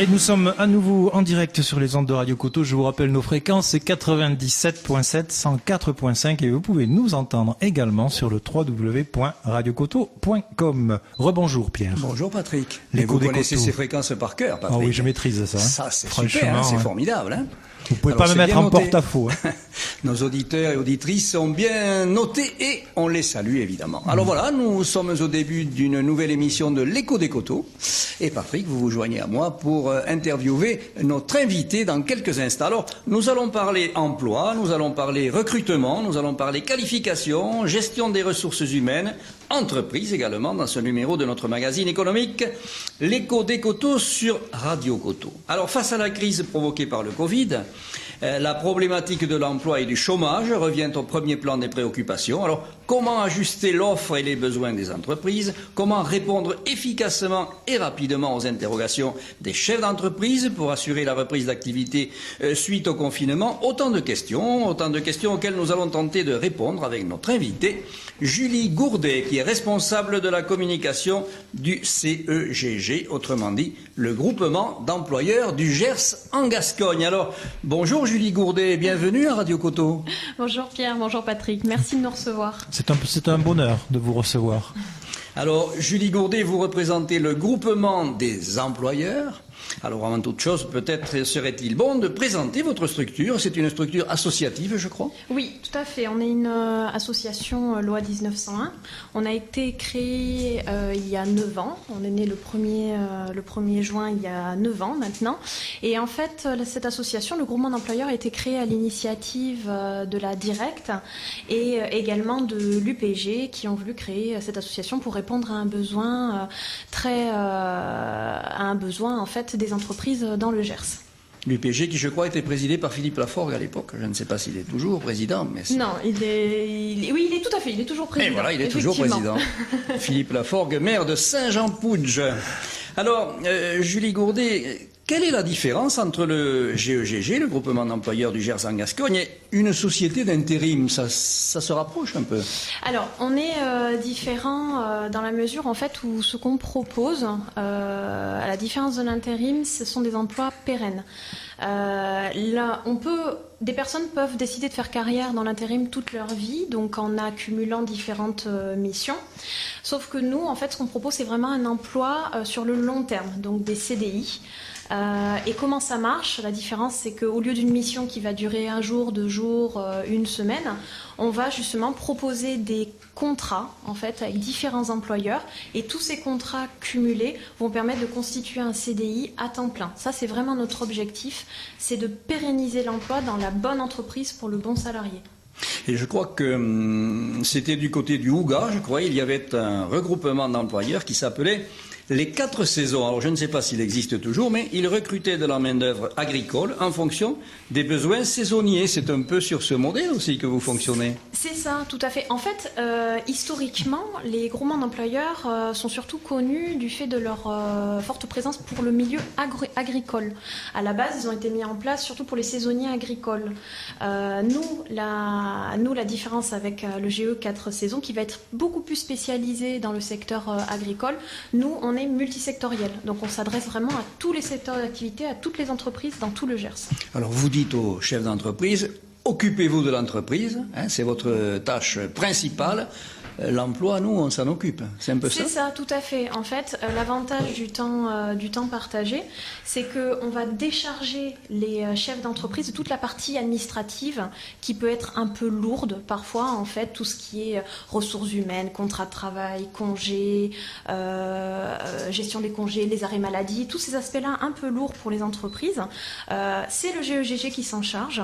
Et nous sommes à nouveau en direct sur les ondes de Radio Coteau. Je vous rappelle nos fréquences, c'est 97.7, 104.5 et vous pouvez nous entendre également sur le www.radiocoteau.com. Rebonjour Pierre. Bonjour Patrick. L'écho vous des connaissez coteaux. ces fréquences par cœur, Patrick. Ah oui, je maîtrise ça. Ça, c'est super, hein, c'est formidable. Hein. Vous pouvez pas me mettre en porte-à-faux. Hein. Nos auditeurs et auditrices ont bien noté et on les salue évidemment. Alors voilà, nous sommes au début d'une nouvelle émission de l'Écho des Coteaux. Et Patrick, vous vous joignez à moi pour interviewer notre invité dans quelques instants. Alors, nous allons parler emploi, nous allons parler recrutement, nous allons parler qualification, gestion des ressources humaines, entreprise également dans ce numéro de notre magazine économique, l'Écho des Coteaux sur Radio Coteau. Alors, face à la crise provoquée par le Covid, la problématique de l'emploi et du chômage revient au premier plan des préoccupations. Alors, comment ajuster l'offre et les besoins des entreprises? Comment répondre efficacement et rapidement aux interrogations des chefs d'entreprise pour assurer la reprise d'activité suite au confinement? Autant de questions auxquelles nous allons tenter de répondre avec notre invitée, Julie Gourdet, qui est responsable de la communication du CEGG, autrement dit, le groupement d'employeurs du Gers en Gascogne. Alors, bonjour Julie Gourdet, bienvenue à Radio Coteau. Bonjour Pierre, bonjour Patrick, merci de nous recevoir. C'est un bonheur de vous recevoir. Alors, Julie Gourdet, vous représentez le groupement des employeurs. Alors, avant toute chose, peut-être serait-il bon de présenter votre structure. C'est une structure associative, je crois. Oui, tout à fait. On est une association loi 1901. On a été créé il y a 9 ans. On est né le 1er juin il y a 9 ans maintenant. Et en fait, cette association, le groupement d'employeurs, a été créé à l'initiative de la Directe et également de l'UPG qui ont voulu créer cette association pour répondre à un besoin en fait des entreprises dans le Gers. L'UPG qui, je crois, était présidé par Philippe Laforgue à l'époque. Je ne sais pas s'il est toujours président. Mais non, il est tout à fait, il est toujours président. Et voilà, il est toujours président. Philippe Laforgue, maire de Saint-Jean-Pouge. Alors, Julie Gourdet, quelle est la différence entre le GEGG, le groupement d'employeurs du Gers en Gascogne, et une société d'intérim? Ça se rapproche un peu. Alors, on est différent dans la mesure en fait où ce qu'on propose, à la différence de l'intérim, ce sont des emplois pérennes. Là, des personnes peuvent décider de faire carrière dans l'intérim toute leur vie, donc en accumulant différentes missions. Sauf que nous, en fait, ce qu'on propose, c'est vraiment un emploi sur le long terme, donc des CDI. Et comment ça marche? La différence, c'est qu'au lieu d'une mission qui va durer 1 jour, 2 jours, 1 semaine, on va justement proposer des contrats en fait avec différents employeurs et tous ces contrats cumulés vont permettre de constituer un CDI à temps plein. Ça, c'est vraiment notre objectif, c'est de pérenniser l'emploi dans la bonne entreprise pour le bon salarié. Et je crois que c'était du côté du Houga, je crois, il y avait un regroupement d'employeurs qui s'appelait les 4 saisons. Alors je ne sais pas s'il existe toujours, mais ils recrutaient de la main-d'œuvre agricole en fonction des besoins saisonniers. C'est un peu sur ce modèle aussi que vous fonctionnez. C'est ça, tout à fait. En fait, historiquement, les groupements d'employeurs sont surtout connus du fait de leur forte présence pour le milieu agricole. À la base, ils ont été mis en place surtout pour les saisonniers agricoles. Nous, la différence avec le GE 4 saisons, qui va être beaucoup plus spécialisé dans le secteur agricole, nous, on est multisectoriel. Donc, on s'adresse vraiment à tous les secteurs d'activité, à toutes les entreprises dans tout le Gers. Alors, vous dites aux chefs d'entreprise, occupez-vous de l'entreprise, hein, c'est votre tâche principale. L'emploi, nous, on s'en occupe. C'est un peu ça? C'est ça, tout à fait. En fait, l'avantage du temps partagé, c'est qu'on va décharger les chefs d'entreprise de toute la partie administrative qui peut être un peu lourde parfois, en fait, tout ce qui est ressources humaines, contrat de travail, congés, gestion des congés, les arrêts maladie, tous ces aspects-là un peu lourds pour les entreprises. C'est le GEGG qui s'en charge.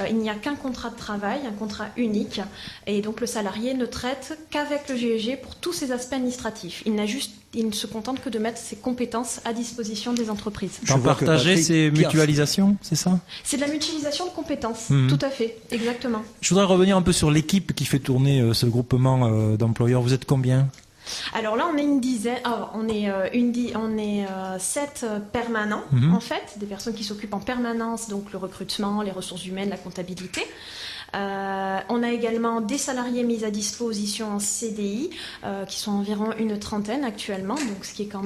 Il n'y a qu'un contrat de travail, un contrat unique, et donc le salarié ne traite qu'avec le GEG pour tous ces aspects administratifs. Il ne se contente que de mettre ses compétences à disposition des entreprises. Temps partagé, c'est mutualisation, c'est ça? C'est de la mutualisation de compétences, tout à fait, exactement. Je voudrais revenir un peu sur l'équipe qui fait tourner ce groupement d'employeurs. Vous êtes combien? Alors là, on est une dizaine. On est 7 permanents, en fait, des personnes qui s'occupent en permanence, donc le recrutement, les ressources humaines, la comptabilité. On a également des salariés mis à disposition en CDI, qui sont environ une trentaine actuellement, donc ce qui est quand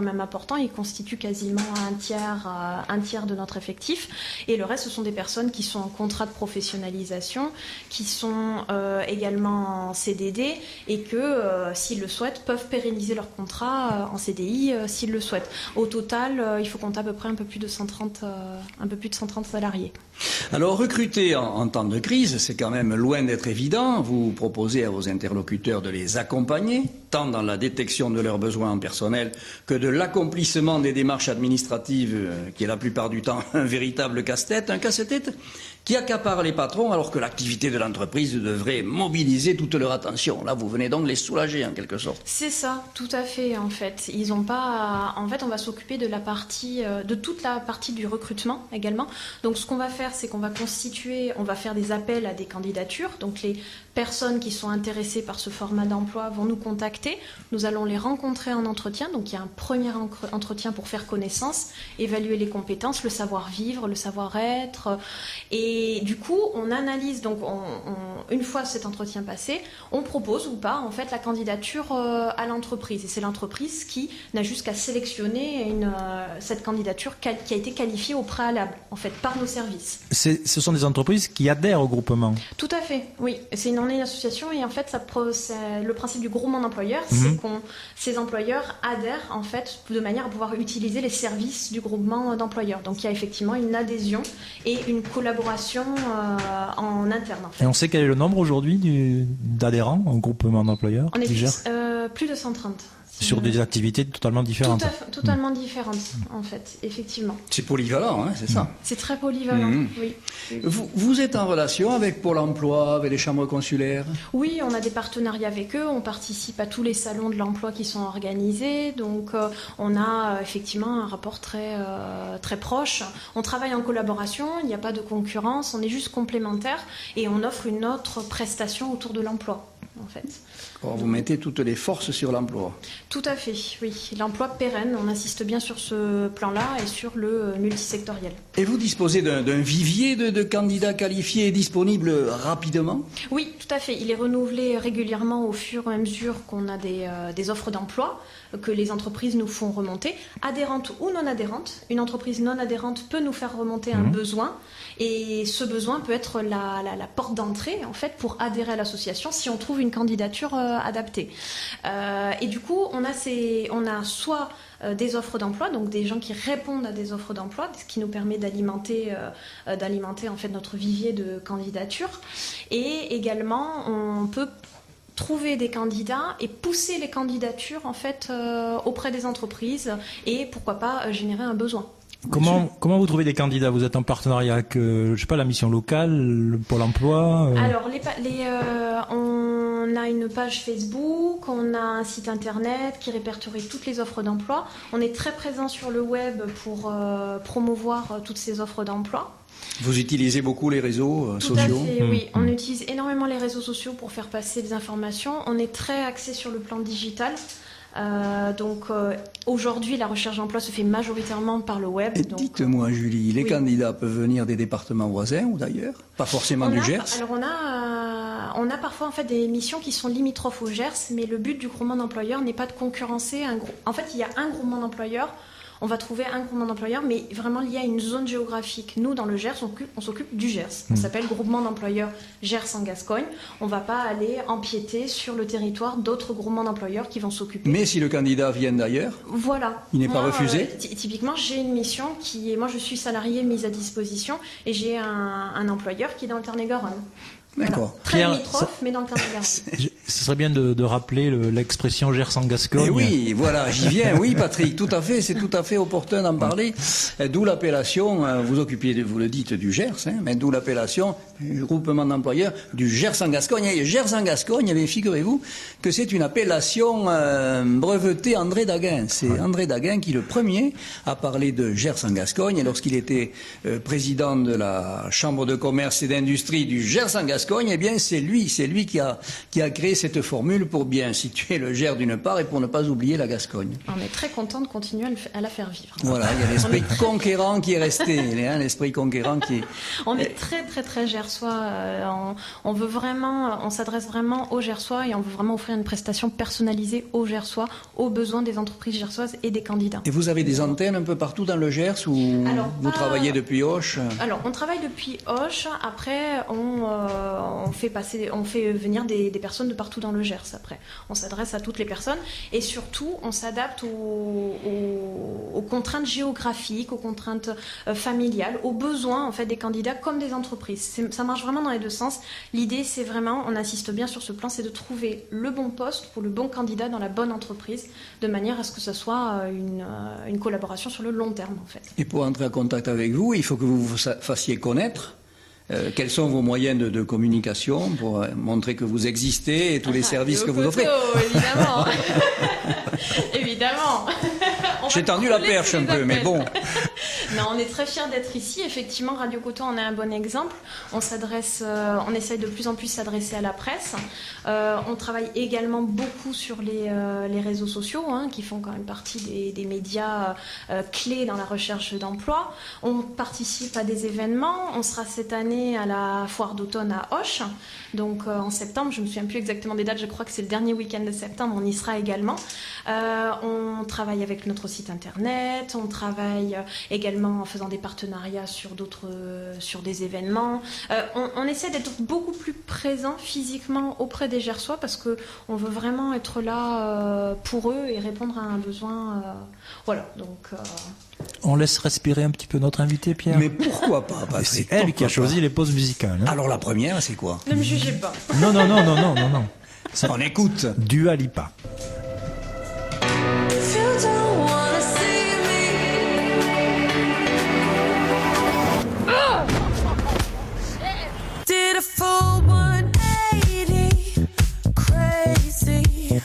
même important. Ils constituent quasiment un tiers de notre effectif. Et le reste, ce sont des personnes qui sont en contrat de professionnalisation, qui sont également en CDD et que, s'ils le souhaitent, peuvent pérenniser leur contrat en CDI s'ils le souhaitent. Au total, il faut compter à peu près un peu plus de 130 salariés. Alors, recruter en temps de crise, c'est quand même loin d'être évident. Vous proposez à vos interlocuteurs de les accompagner, tant dans la détection de leurs besoins en personnel que de l'accomplissement des démarches administratives, qui est la plupart du temps un véritable casse-tête, qui accapare les patrons alors que l'activité de l'entreprise devrait mobiliser toute leur attention. Là, vous venez donc de les soulager en quelque sorte. C'est ça, tout à fait en fait. Ils ont pas. En fait, on va s'occuper de toute la partie du recrutement également. Donc, ce qu'on va faire, c'est qu'on va faire des appels à des candidatures. Donc, les personnes qui sont intéressées par ce format d'emploi vont nous contacter. Nous allons les rencontrer en entretien. Donc, il y a un premier entretien pour faire connaissance, évaluer les compétences, le savoir-vivre, le savoir-être. Et du coup, on analyse. Donc, une fois cet entretien passé, on propose ou pas en fait la candidature à l'entreprise. Et c'est l'entreprise qui n'a juste qu'à sélectionner cette candidature qui a été qualifiée au préalable en fait par nos services. Ce sont des entreprises qui adhèrent au groupement. Tout à fait, oui. On est une association et en fait, le principe du groupement d'employeurs, c'est que ces employeurs adhèrent en fait de manière à pouvoir utiliser les services du groupement d'employeurs. Donc, il y a effectivement une adhésion et une collaboration en interne. En fait. Et on sait quel est le nombre aujourd'hui d'adhérents au groupement d'employeurs? On est plus de 130. Sur des activités totalement différentes. Totalement différentes, en fait, effectivement. C'est polyvalent, hein, c'est ça? C'est très polyvalent, oui. Vous êtes en relation avec Pôle emploi, avec les chambres consulaires? Oui, on a des partenariats avec eux, on participe à tous les salons de l'emploi qui sont organisés, donc on a effectivement un rapport très proche. On travaille en collaboration, il n'y a pas de concurrence, on est juste complémentaires et on offre une autre prestation autour de l'emploi, en fait. Alors, vous mettez toutes les forces sur l'emploi. Tout à fait, oui. L'emploi pérenne, on insiste bien sur ce plan-là et sur le multisectoriel. Et vous disposez d'un vivier de candidats qualifiés et disponibles rapidement? Oui, tout à fait. Il est renouvelé régulièrement au fur et à mesure qu'on a des offres d'emploi que les entreprises nous font remonter, adhérentes ou non adhérentes. Une entreprise non adhérente peut nous faire remonter un besoin et ce besoin peut être la porte d'entrée en fait pour adhérer à l'association si on trouve une candidature adaptée. Et du coup, on a soit des offres d'emploi, donc des gens qui répondent à des offres d'emploi, ce qui nous permet d'alimenter en fait notre vivier de candidatures. Et également, on peut trouver des candidats et pousser les candidatures en fait auprès des entreprises et pourquoi pas générer un besoin. Comment vous trouvez des candidats? Vous êtes en partenariat avec, la mission locale, Pôle emploi Alors, on a une page Facebook, on a un site internet qui répertorie toutes les offres d'emploi. On est très présent sur le web pour promouvoir toutes ces offres d'emploi. Vous utilisez beaucoup les réseaux sociaux? Tout à fait, oui. On utilise énormément les réseaux sociaux pour faire passer des informations. On est très axé sur le plan digital. Aujourd'hui, la recherche d'emploi se fait majoritairement par le web. Dites-moi, Julie, les candidats peuvent venir des départements voisins ou d'ailleurs? Pas forcément du Gers? Alors, on a parfois en fait des missions qui sont limitrophes au Gers, mais le but du groupement d'employeurs n'est pas de concurrencer un groupe. En fait, il y a un groupement d'employeurs. On va trouver un groupement d'employeurs, mais vraiment lié à une zone géographique. Nous, dans le Gers, on s'occupe du Gers. Ça s'appelle groupement d'employeurs Gers en Gascogne. On ne va pas aller empiéter sur le territoire d'autres groupements d'employeurs qui vont s'occuper. Mais si le candidat vient d'ailleurs, voilà. Il n'est pas refusé? Typiquement, j'ai une mission moi je suis salariée mise à disposition et j'ai un employeur qui est dans le Tarn-et-Garonne. D'accord. Voilà. Très limitrophe, mais dans le Tarn-et-Garonne. Ce serait bien de rappeler l'expression Gers en Gascogne. Et oui, voilà, j'y viens. Oui, Patrick, tout à fait, c'est tout à fait opportun d'en parler. D'où l'appellation, vous le dites, du Gers, mais d'où l'appellation du groupement d'employeurs du Gers en Gascogne. Et Gers en Gascogne, eh figurez-vous que c'est une appellation brevetée André Daguin. C'est André Daguin qui, le premier, a parlé de Gers en Gascogne. Et lorsqu'il était président de la Chambre de commerce et d'industrie du Gers en Gascogne, eh bien, c'est lui qui a créé créé cette formule pour bien situer le Gers d'une part et pour ne pas oublier la Gascogne. On est très content de continuer à la faire vivre. Voilà, il y a l'esprit conquérant qui est resté, l'esprit conquérant qui est... On est très très très gersois. On veut vraiment, on s'adresse vraiment aux Gersois et on veut vraiment offrir une prestation personnalisée aux Gersois, aux besoins des entreprises gersoises et des candidats. Et vous avez des antennes un peu partout dans le Gers ou vous travaillez depuis Auch? Alors, on travaille depuis Auch. Après, on fait venir des personnes de partout dans le Gers. Après, on s'adresse à toutes les personnes et surtout, on s'adapte aux contraintes géographiques, aux contraintes familiales, aux besoins en fait des candidats comme des entreprises. Ça marche vraiment dans les deux sens. L'idée, c'est vraiment, on insiste bien sur ce plan, c'est de trouver le bon poste pour le bon candidat dans la bonne entreprise, de manière à ce que ce soit une collaboration sur le long terme en fait. Et pour entrer en contact avec vous, il faut que vous vous fassiez connaître. Quels sont vos moyens de communication pour montrer que vous existez et tous les services que vous offrez? Évidemment. Évidemment. J'ai tendu la perche un peu, mais bon. Non, on est très fiers d'être ici. Effectivement, Radio Coteau en est un bon exemple. On essaye de plus en plus s'adresser à la presse. On travaille également beaucoup sur les réseaux sociaux, qui font quand même partie des médias clés dans la recherche d'emploi. On participe à des événements. On sera cette année à la foire d'automne à Auch. Donc en septembre, je ne me souviens plus exactement des dates, je crois que c'est le dernier week-end de septembre, on y sera également. On travaille avec notre site internet, on travaille également en faisant des partenariats sur des événements. On essaie d'être beaucoup plus présent physiquement auprès des Gersois parce qu'on veut vraiment être là pour eux et répondre à un besoin. Voilà, donc... On laisse respirer un petit peu notre invité, Pierre. Mais pourquoi pas, Patrick? C'est elle qui a choisi les pauses musicales. Alors la première, c'est quoi? Ne me jugez pas. Non. Ça, on écoute. Dua Lipa. Did a full 180, crazy,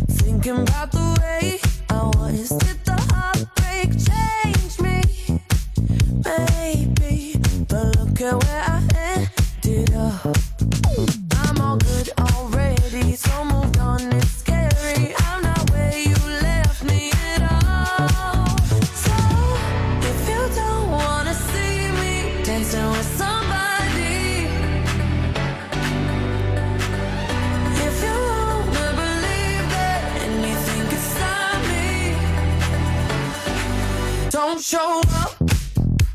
thinking about the way I was. Did the heartbreak change me? Maybe, but look at where I ended up. I'm all good already, so moved on, it's scary. I'm not where you left me at all. So, if you don't wanna see me dancing with somebody, if you wanna believe that anything can stop me, don't show up,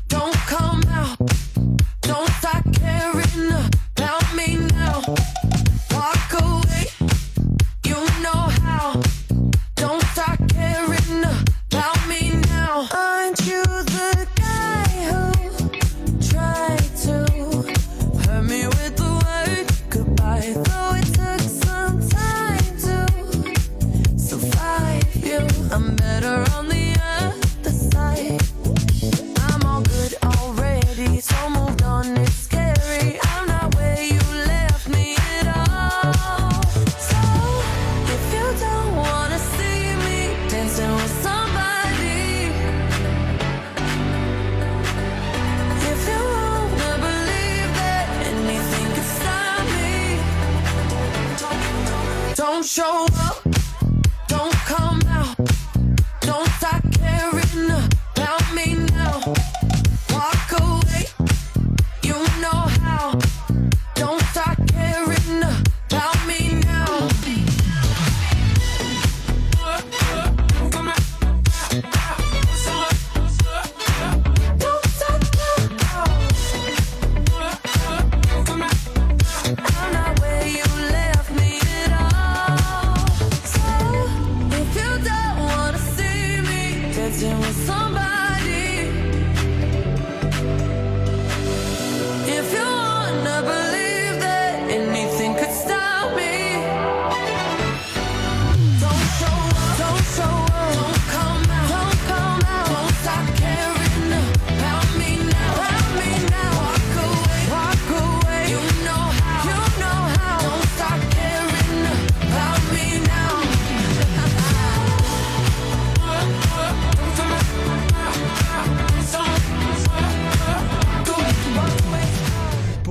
don't come out, don't start caring about me now. Walk away, you know how. Don't start caring about me now. Aren't you the guy who tried to hurt me with the word goodbye? Though it took some time to survive you, I'm better on the other side. I'm all good already, so moved on, it's scary. I'm not where you left me at all. So, if you don't wanna see me dancing with somebody, if you wanna believe that anything can stop me, don't show up, don't come out,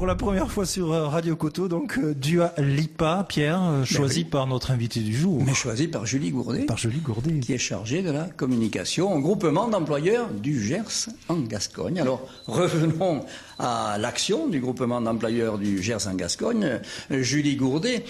la première fois sur Radio Coteau, donc Dua Lipa, Pierre, choisi par notre invité du jour. Mais choisi par Julie Gourdet. Par Julie Gourdet. Qui est chargée de la communication au groupement d'employeurs du Gers en Gascogne. Alors, revenons à l'action du groupement d'employeurs du Gers en Gascogne. Julie Gourdet,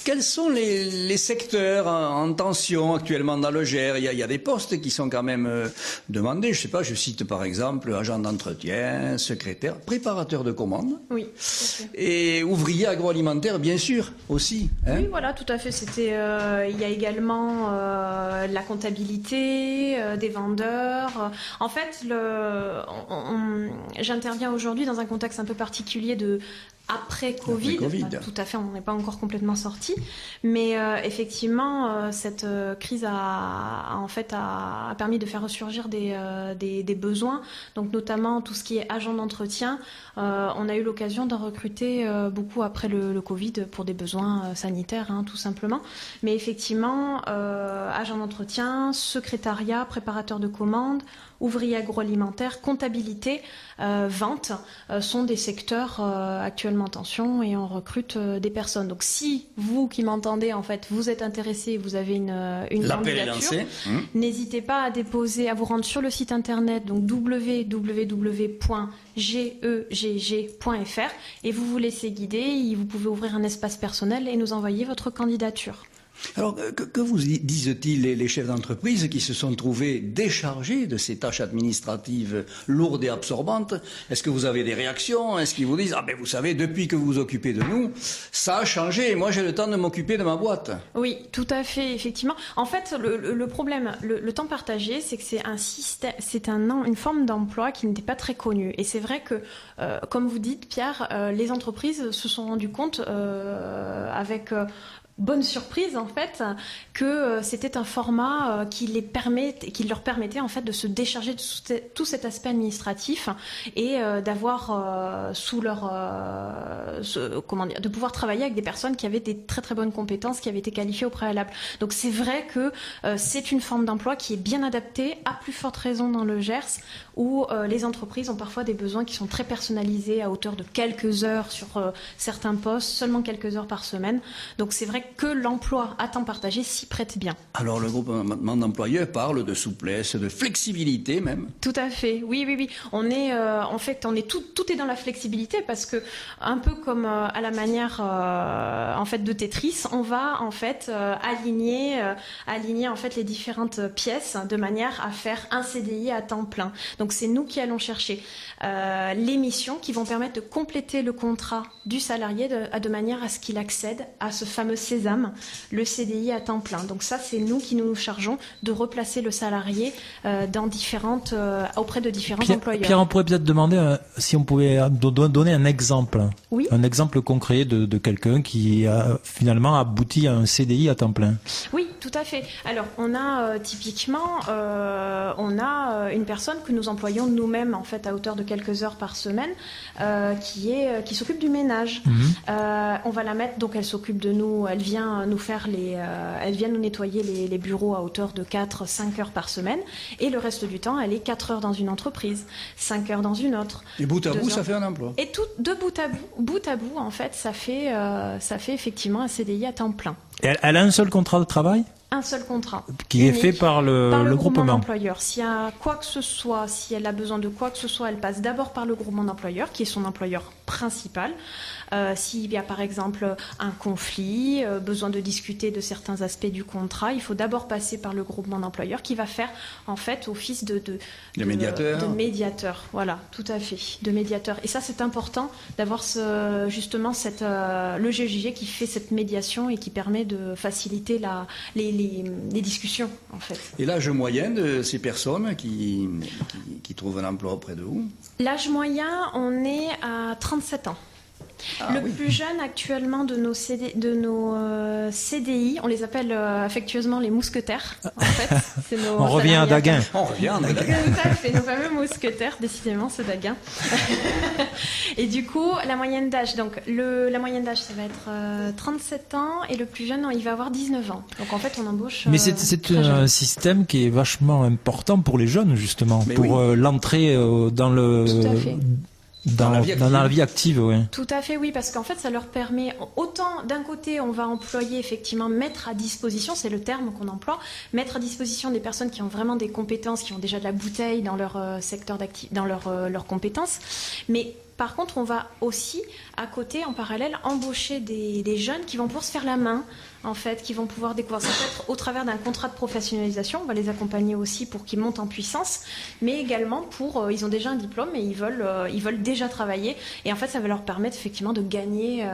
quels sont les secteurs en tension actuellement dans le Gers? Il y a des postes qui sont quand même demandés. Je sais pas, je cite par exemple agent d'entretien, secrétaire, préparateur de commandes. Oui, tout à fait. Et ouvrier agroalimentaire, bien sûr, aussi. Hein? Oui, voilà, tout à fait. C'était, il y a également la comptabilité, des vendeurs. En fait, j'interviens aujourd'hui dans un contexte un peu particulier de après Covid. Tout à fait, on n'est pas encore complètement sorti, mais effectivement, cette crise a permis de faire ressurgir des besoins. Donc notamment tout ce qui est agent d'entretien, on a eu l'occasion d'en recruter beaucoup après le Covid pour des besoins sanitaires, hein, tout simplement. Mais effectivement, agent d'entretien, secrétariat, préparateur de commandes, ouvrier agroalimentaire, comptabilité, vente sont des secteurs actuellement en tension et on recrute des personnes. Donc si vous qui m'entendez, en fait, vous êtes intéressé, vous avez une candidature, n'hésitez pas à déposer, à vous rendre sur le site internet, donc www.gegg.fr et vous vous laissez guider, vous pouvez ouvrir un espace personnel et nous envoyer votre candidature. Alors, que vous disent-ils les chefs d'entreprise qui se sont trouvés déchargés de ces tâches administratives lourdes et absorbantes? Est-ce que vous avez des réactions? Est-ce qu'ils vous disent « Ah ben vous savez, depuis que vous vous occupez de nous, ça a changé, moi j'ai le temps de m'occuper de ma boîte ». Oui, tout à fait, effectivement. En fait, le problème, le temps partagé, c'est que c'est un système, une forme d'emploi qui n'était pas très connue. Et c'est vrai que, comme vous dites, Pierre, les entreprises se sont rendues compte avec... bonne surprise en fait que c'était un format qui leur permettait en fait de se décharger de tout cet aspect administratif et d'avoir sous leur de pouvoir travailler avec des personnes qui avaient des très très bonnes compétences, qui avaient été qualifiées au préalable. Donc c'est vrai que c'est une forme d'emploi qui est bien adaptée, à plus forte raison dans le Gers où les entreprises ont parfois des besoins qui sont très personnalisés à hauteur de quelques heures sur certains postes, seulement quelques heures par semaine. Donc c'est vrai que l'emploi à temps partagé s'y prête bien. Alors le groupement d'employeurs parle de souplesse, de flexibilité même. Tout à fait, oui. On est tout est dans la flexibilité parce que un peu comme à la manière en fait de Tetris, on va en fait aligner en fait les différentes pièces de manière à faire un CDI à temps plein. Donc c'est nous qui allons chercher les missions qui vont permettre de compléter le contrat du salarié de manière à ce qu'il accède à ce fameux sésame, le CDI à temps plein. Donc ça, c'est nous qui nous chargeons de replacer le salarié auprès de différents employeurs. Pierre, on pourrait peut-être demander si on pouvait donner un exemple. Oui. Un exemple concret de quelqu'un qui a finalement abouti à un CDI à temps plein. Oui, tout à fait. Alors, on a typiquement une personne que nous employons nous-mêmes en fait à hauteur de quelques heures par semaine qui s'occupe du ménage. On va la mettre, donc elle s'occupe de nous, elle vient nous nettoyer les bureaux à hauteur de 4-5 heures par semaine et le reste du temps, elle est 4 heures dans une entreprise, 5 heures dans une autre. Et bout à bout, ça fait un emploi. Et tout de bout à bout, en fait, ça fait effectivement un CDI à temps plein. Et elle a un seul contrat de travail ? Un seul contrat. Qui est fait par le groupement d'employeurs. S'il y a quoi que ce soit, si elle a besoin de quoi que ce soit, elle passe d'abord par le groupement d'employeurs, qui est son employeur principal. S'il y a par exemple un conflit, besoin de discuter de certains aspects du contrat, il faut d'abord passer par le groupement d'employeurs qui va faire en fait office de médiateur. De médiateur. Voilà, tout à fait, de médiateur. Et ça, c'est important d'avoir le GEJG qui fait cette médiation et qui permet de faciliter les discussions en fait. Et l'âge moyen de ces personnes qui trouvent un emploi auprès de vous? L'âge moyen, on est à 37 ans. Plus jeune actuellement de nos CDI, on les appelle affectueusement les mousquetaires. En fait, on revient à Daguin. On revient à Daguin. Nos fameux mousquetaires, décidément, c'est Daguin. Et du coup, la moyenne d'âge, ça va être 37 ans et le plus jeune, il va avoir 19 ans. Donc en fait, on embauche. Mais c'est un système qui est vachement important pour les jeunes, justement, l'entrée dans le. Tout à fait. Dans la vie active, oui. Tout à fait, oui, parce qu'en fait, ça leur permet, autant d'un côté, on va employer effectivement, mettre à disposition, c'est le terme qu'on emploie, mettre à disposition des personnes qui ont vraiment des compétences, qui ont déjà de la bouteille dans leur secteur d'activité, dans leurs compétences, mais par contre, on va aussi, à côté, en parallèle, embaucher des jeunes qui vont pouvoir se faire la main, en fait, qui vont pouvoir découvrir. Ça peut être au travers d'un contrat de professionnalisation, on va les accompagner aussi pour qu'ils montent en puissance, mais également pour, ils ont déjà un diplôme et ils veulent déjà travailler. Et en fait, ça va leur permettre effectivement de gagner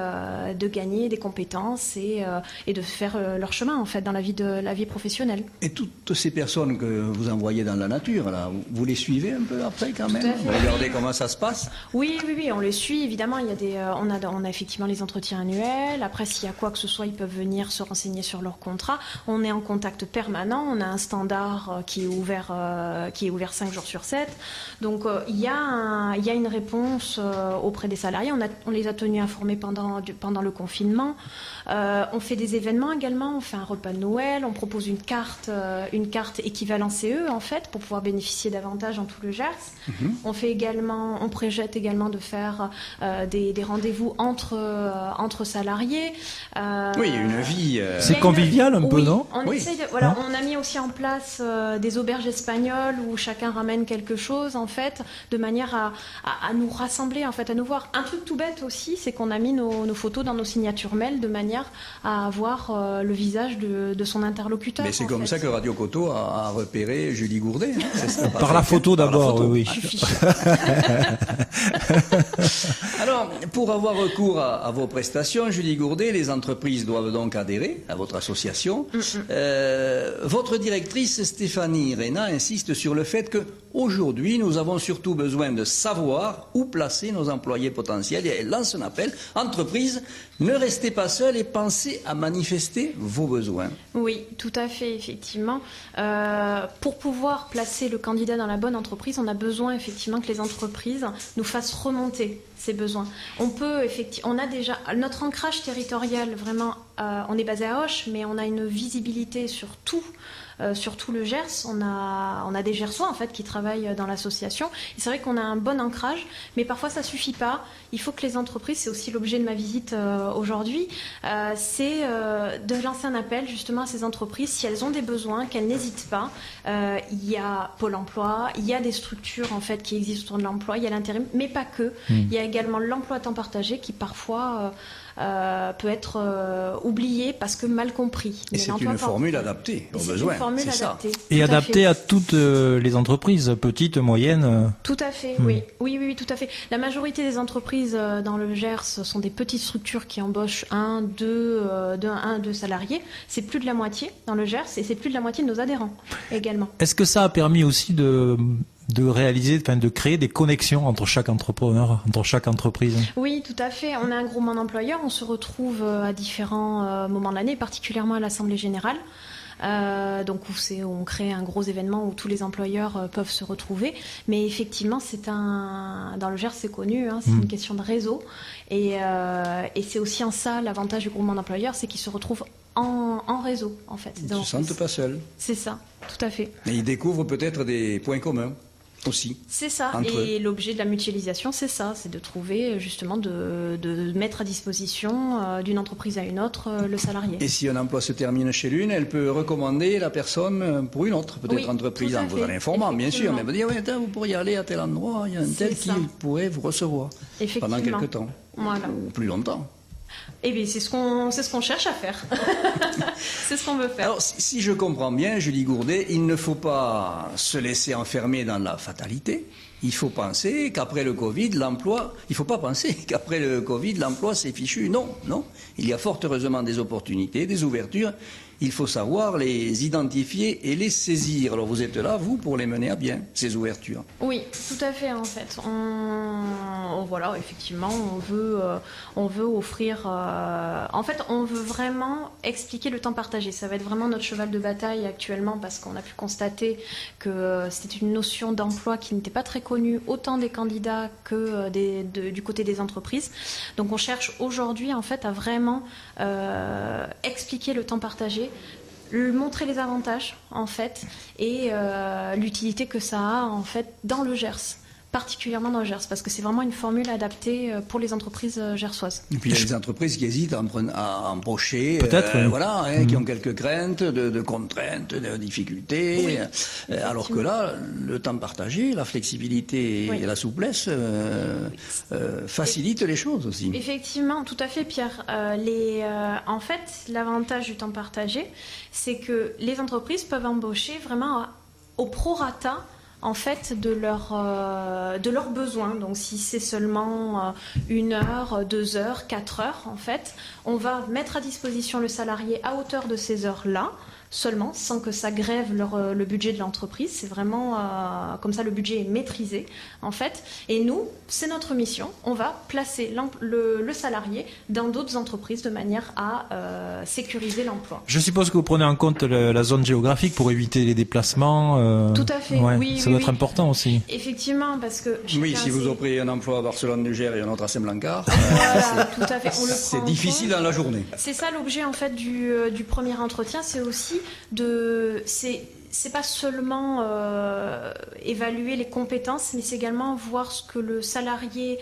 des compétences et de faire leur chemin, en fait, dans la vie professionnelle. Et toutes ces personnes que vous envoyez dans la nature, là, vous les suivez un peu après quand même? Vous regardez comment ça se passe? Oui, on les suit. Évidemment, il y a on a effectivement les entretiens annuels. Après, s'il y a quoi que ce soit, ils peuvent venir se renseigner sur leur contrat. On est en contact permanent. On a un standard qui est ouvert 5 jours sur 7. Donc, il y a une réponse auprès des salariés. On les a tenus informés pendant le confinement. On fait des événements également. On fait un repas de Noël. On propose une carte équivalent CE, en fait, pour pouvoir bénéficier davantage en tout le Gers. On projette également de faire des rendez-vous entre salariés. Oui, il y a une vie. C'est convivial un peu, oui, non? On a mis aussi en place des auberges espagnoles où chacun ramène quelque chose, en fait, de manière à nous rassembler, en fait, à nous voir. Un truc tout bête aussi, c'est qu'on a mis nos photos dans nos signatures mail de manière à avoir le visage de son interlocuteur. Mais c'est comme ça que Radio Coteau a repéré Julie Gourdet. Hein, c'est ça, Par la photo d'abord, oui. Alors, pour avoir recours à vos prestations, Julie Gourdet, les entreprises doivent donc adhérer à votre association. Votre directrice Stéphanie Reyna insiste sur le fait que aujourd'hui, nous avons surtout besoin de savoir où placer nos employés potentiels et elle lance un appel. Entreprise, ne restez pas seuls et pensez à manifester vos besoins. Oui, tout à fait, effectivement. Pour pouvoir placer le candidat dans la bonne entreprise, on a besoin effectivement que les entreprises nous fassent remonter ces besoins. On a déjà notre ancrage territorial, vraiment, on est basé à Auch, mais on a une visibilité sur tout le Gers. On a des Gersois en fait qui travaillent dans l'association. Et c'est vrai qu'on a un bon ancrage, mais parfois ça suffit pas. Il faut que les entreprises, c'est aussi l'objet de ma visite aujourd'hui, c'est de lancer un appel justement à ces entreprises si elles ont des besoins, qu'elles n'hésitent pas. Il y a Pôle Emploi, il y a des structures en fait qui existent autour de l'emploi, il y a l'intérim, mais pas que. Il y a également l'emploi à temps partagé qui parfois peut être oublié parce que mal compris. Et c'est une formule adaptée aux besoins. C'est ça. Et adaptée à toutes les entreprises, petites, moyennes. Tout à fait, oui, tout à fait. La majorité des entreprises dans le Gers sont des petites structures qui embauchent 2 salariés. C'est plus de la moitié dans le Gers et c'est plus de la moitié de nos adhérents également. Est-ce que ça a permis aussi de créer des connexions entre chaque entrepreneur, entre chaque entreprise? Oui, tout à fait. On a un groupement d'employeurs, on se retrouve à différents moments de l'année, particulièrement à l'Assemblée Générale. Donc on crée un gros événement où tous les employeurs peuvent se retrouver. Mais effectivement, dans le Gers, c'est connu, hein, c'est une question de réseau. Et c'est aussi en ça l'avantage du groupement d'employeurs, c'est qu'ils se retrouvent en réseau, en fait. Ils ne se sentent pas seuls. C'est ça, tout à fait. Et ils découvrent peut-être des points communs aussi. C'est ça. Et l'objet de la mutualisation, c'est ça, c'est de trouver justement de mettre à disposition d'une entreprise à une autre le salarié. Et si un emploi se termine chez l'une, elle peut recommander la personne pour une autre, peut-être entreprise, en vous en informant, bien sûr, mais elle peut dire, vous pourriez aller à tel endroit, il y a un tel qui pourrait vous recevoir pendant quelques temps, ou plus longtemps. Eh bien, c'est ce qu'on cherche à faire. C'est ce qu'on veut faire. Alors, si je comprends bien, Julie Gourdet, il ne faut pas se laisser enfermer dans la fatalité. Il faut penser qu'après le Covid, l'emploi... Il ne faut pas penser qu'après le Covid, l'emploi s'est fichu. Non. Il y a fort heureusement des opportunités, des ouvertures. Il faut savoir les identifier et les saisir. Alors vous êtes là, vous, pour les mener à bien, ces ouvertures. Oui, tout à fait, en fait. Voilà, effectivement, on veut offrir... En fait, on veut vraiment expliquer le temps partagé. Ça va être vraiment notre cheval de bataille actuellement parce qu'on a pu constater que c'était une notion d'emploi qui n'était pas très connue, autant des candidats que du côté des entreprises. Donc on cherche aujourd'hui, en fait, à vraiment expliquer le temps partagé, montrer les avantages en fait et l'utilité que ça a en fait dans le Gers. particulièrement dans le Gers, parce que c'est vraiment une formule adaptée pour les entreprises gersoises. Et puis il y a des entreprises qui hésitent à embaucher, Peut-être, oui. voilà, qui ont quelques craintes, de contraintes, de difficultés, alors que là, le temps partagé, la flexibilité et la souplesse facilitent les choses aussi. Effectivement, tout à fait, Pierre. En fait, l'avantage du temps partagé, c'est que les entreprises peuvent embaucher vraiment au prorata en fait de leurs besoins. Donc si c'est seulement 1 heure, 2 heures, 4 heures, en fait, on va mettre à disposition le salarié à hauteur de ces heures-là, seulement, sans que ça grève le budget de l'entreprise. C'est vraiment comme ça, le budget est maîtrisé, en fait. Et nous, c'est notre mission. On va placer le salarié dans d'autres entreprises de manière à sécuriser l'emploi. Je suppose que vous prenez en compte la zone géographique pour éviter les déplacements. Tout à fait, ouais, oui. Ça doit être important aussi. Effectivement, parce que... Oui, si vous offrez un emploi à Barcelone-du-Gers et un autre à Saint-Blancar, voilà, tout à fait. On le prend c'est en difficile compte. dans la journée. C'est ça l'objet en fait du premier entretien, c'est aussi c'est pas seulement évaluer les compétences, mais c'est également voir ce que le salarié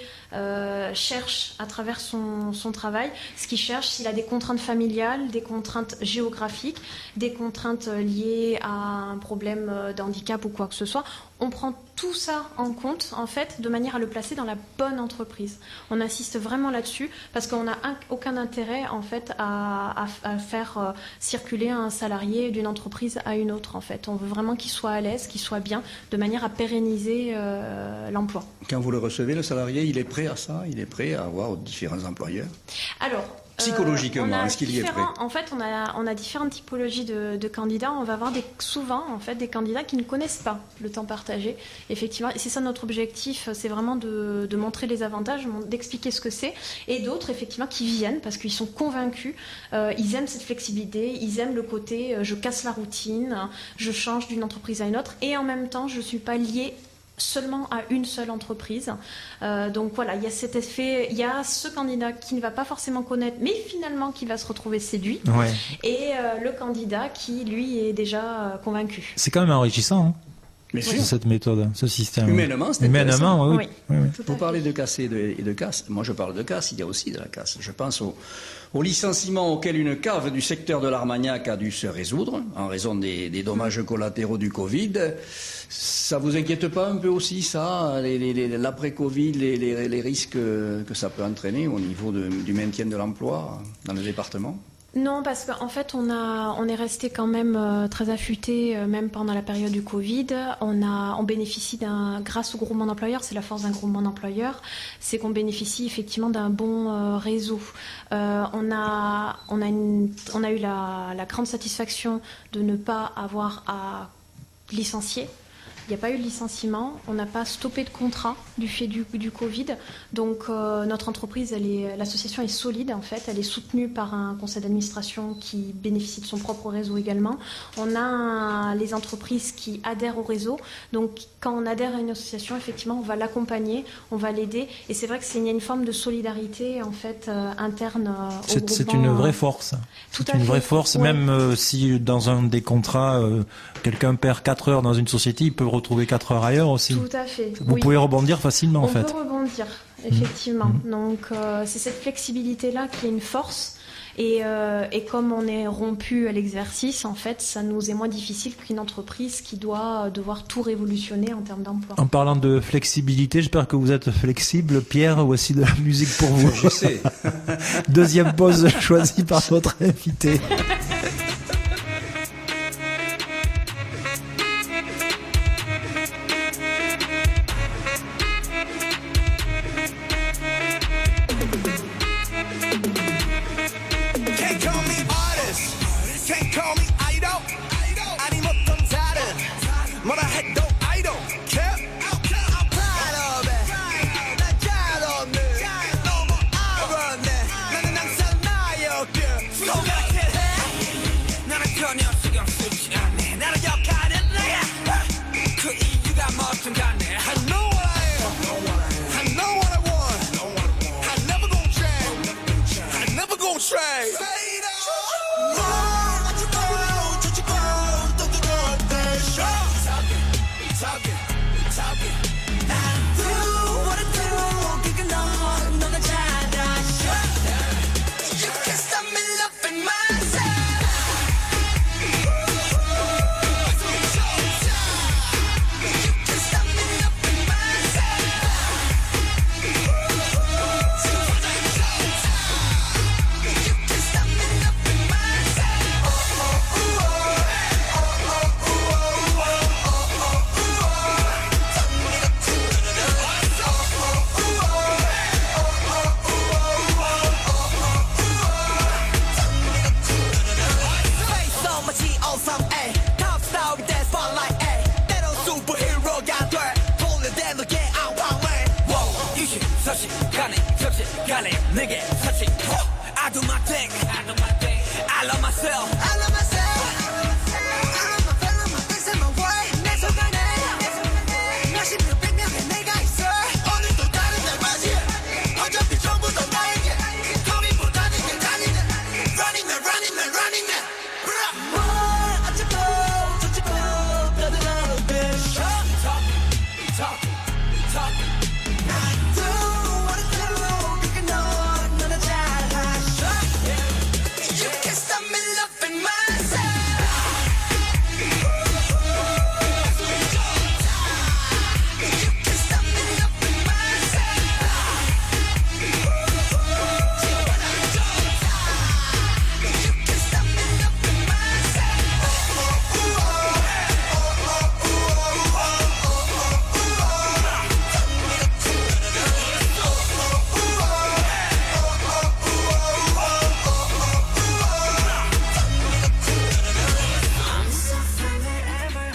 cherche à travers son travail, ce qu'il cherche, s'il a des contraintes familiales, des contraintes géographiques, des contraintes liées à un problème d'handicap ou quoi que ce soit. On prend tout ça en compte, en fait, de manière à le placer dans la bonne entreprise. On insiste vraiment là-dessus, parce qu'on n'a aucun intérêt, en fait, à faire circuler un salarié d'une entreprise à une autre, en fait. On veut vraiment qu'il soit à l'aise, qu'il soit bien, de manière à pérenniser l'emploi. Quand vous le recevez, le salarié, il est prêt à ça? Il est prêt à avoir différents employeurs? Alors, psychologiquement, est-ce qu'il y est prêt? En fait, on a différentes typologies de candidats. On va avoir souvent en fait, des candidats qui ne connaissent pas le temps partagé. Effectivement, et c'est ça notre objectif, c'est vraiment de montrer les avantages, d'expliquer ce que c'est. Et d'autres, effectivement, qui viennent parce qu'ils sont convaincus. Ils aiment cette flexibilité, ils aiment le côté je casse la routine, je change d'une entreprise à une autre. Et en même temps, je ne suis pas liée seulement à une seule entreprise. Donc voilà, il y a cet effet, il y a ce candidat qui ne va pas forcément connaître, mais finalement qui va se retrouver séduit, Ouais. et le candidat qui, lui, est déjà convaincu. C'est quand même enrichissant, hein, Bien sûr. cette méthode, ce système. Humainement, c'est Humainement, oui. Oui. Oui. Tout à Vous parlez fait. de casse et de casse. Moi, je parle de casse. Il y a aussi de la casse. Je pense au licenciement auquel une cave du secteur de l'Armagnac a dû se résoudre en raison des dommages collatéraux du Covid. Ça vous inquiète pas un peu aussi, ça, l'après-Covid, les risques que ça peut entraîner au niveau du maintien de l'emploi dans le département? Non, parce qu'en fait, on est resté quand même très affûté, même pendant la période du Covid. On bénéficie grâce au groupement d'employeurs, c'est la force d'un groupement d'employeurs, c'est qu'on bénéficie effectivement d'un bon réseau. On a eu la grande satisfaction de ne pas avoir à licencier. Il n'y a pas eu de licenciement, on n'a pas stoppé de contrat du fait du Covid. Donc notre entreprise, l'association est solide en fait, elle est soutenue par un conseil d'administration qui bénéficie de son propre réseau également. On a les entreprises qui adhèrent au réseau. Donc quand on adhère à une association, effectivement, on va l'accompagner, on va l'aider. Et c'est vrai qu'il y a une forme de solidarité en fait interne au groupement. C'est une vraie force. Tout C'est à une fait. vraie force, Ouais. même si dans un des contrats, quelqu'un perd 4 heures dans une société, il peut retrouver 4 heures ailleurs aussi. Tout à fait. Vous Oui. pouvez rebondir facilement, en On fait. peut rebondir, effectivement. Donc c'est cette flexibilité-là qui est une force. Et comme on est rompu à l'exercice, en fait, ça nous est moins difficile qu'une entreprise qui doit devoir tout révolutionner en termes d'emploi. En parlant de flexibilité, j'espère que vous êtes flexible. Pierre, voici de la musique pour vous. Je sais. Deuxième pause choisie par votre invité. Can't call me artist, can't call me idol. 아니 못한 다른 뭐라 해도 I don't care. I'm proud of it. 난 잘없네. 너무 알았네. 나는 항상 나였길. 소각해. 나는 전혀 신경 쓰지 않네. 나는 역할은 내가. 그 이유가 뭐든 간에. I know what I am. I know what I want. I never gon' change. I never gon' trade.